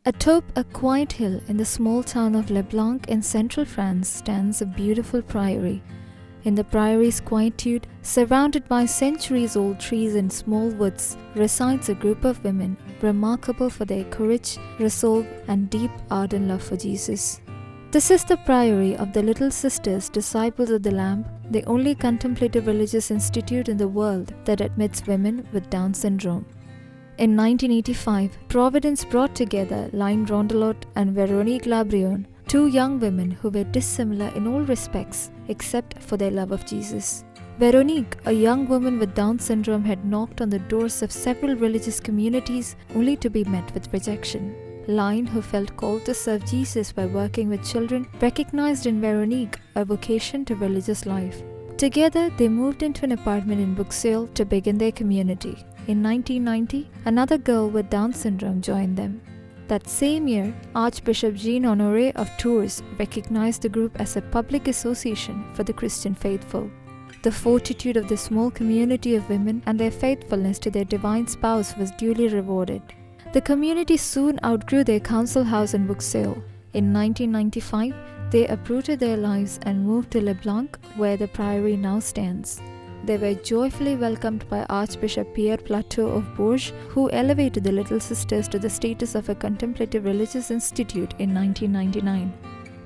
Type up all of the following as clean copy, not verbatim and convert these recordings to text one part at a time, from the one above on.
Atop, a quiet hill in the small town of Blanc in central France, stands a beautiful priory. In the priory's quietude, surrounded by centuries-old trees and small woods, resides a group of women remarkable for their courage, resolve, and deep, ardent love for Jesus. This is the Priory of the Little Sisters, Disciples of the Lamb, the only contemplative religious institute in the world that admits women with Down syndrome. In 1985, Providence brought together Rondelot and Veronique Labrion, two young women who were dissimilar in all respects except for their love of Jesus. Veronique, a young woman with Down syndrome, had knocked on the doors of several religious communities only to be met with rejection. Line, who felt called to serve Jesus by working with children, recognized in Veronique a vocation to religious life. Together, they moved into an apartment in Buxeuil to begin their community. In 1990, another girl with Down syndrome joined them. That same year, Archbishop Jean Honoré of Tours recognized the group as a public association for the Christian faithful. The fortitude of the small community of women and their faithfulness to their divine spouse was duly rewarded. The community soon outgrew their council house in Buxeuil. In 1995, they uprooted their lives and moved to Blanc, where the priory now stands. They were joyfully welcomed by Archbishop Pierre Plateau of Bourges, who elevated the Little Sisters to the status of a contemplative religious institute in 1999.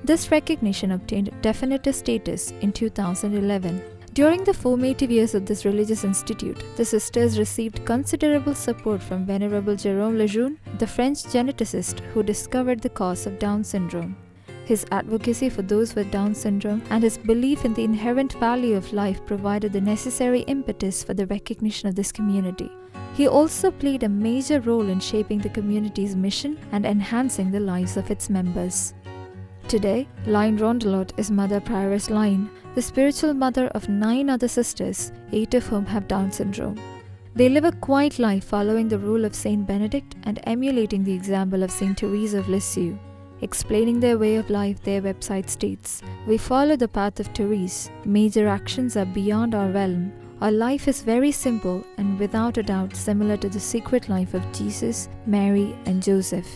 This recognition obtained definitive status in 2011. During the formative years of this religious institute, the sisters received considerable support from Venerable Jérôme Lejeune, the French geneticist who discovered the cause of Down syndrome. His advocacy for those with Down syndrome and his belief in the inherent value of life provided the necessary impetus for the recognition of this community. He also played a major role in shaping the community's mission and enhancing the lives of its members. Today, Rondelot is Mother Prioress Line, the spiritual mother of 9 other sisters, 8 of whom have Down syndrome. They live a quiet life following the rule of Saint Benedict and emulating the example of Saint Therese of Lisieux. Explaining their way of life, their website states, "We follow the path of Therese. Major actions are beyond our realm. Our life is very simple and without a doubt similar to the secret life of Jesus, Mary, and Joseph."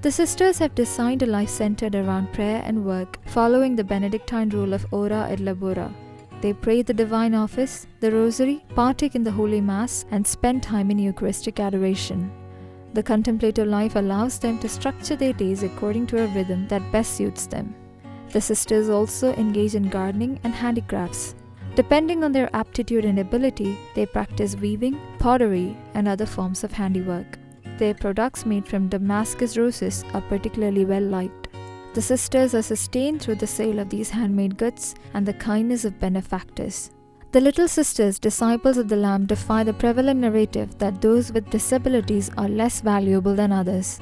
The sisters have designed a life centered around prayer and work, following the Benedictine rule of ora et labora. They pray the divine office, the rosary, partake in the Holy Mass, and spend time in Eucharistic adoration. The contemplative life allows them to structure their days according to a rhythm that best suits them. The sisters also engage in gardening and handicrafts. Depending on their aptitude and ability, they practice weaving, pottery, and other forms of handiwork. Their products made from Damascus roses are particularly well liked. The sisters are sustained through the sale of these handmade goods and the kindness of benefactors. The Little Sisters, Disciples of the Lamb, defy the prevalent narrative that those with disabilities are less valuable than others.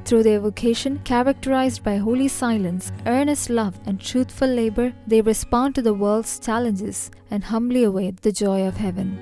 Through their vocation, characterized by holy silence, earnest love, and truthful labor, they respond to the world's challenges and humbly await the joy of heaven.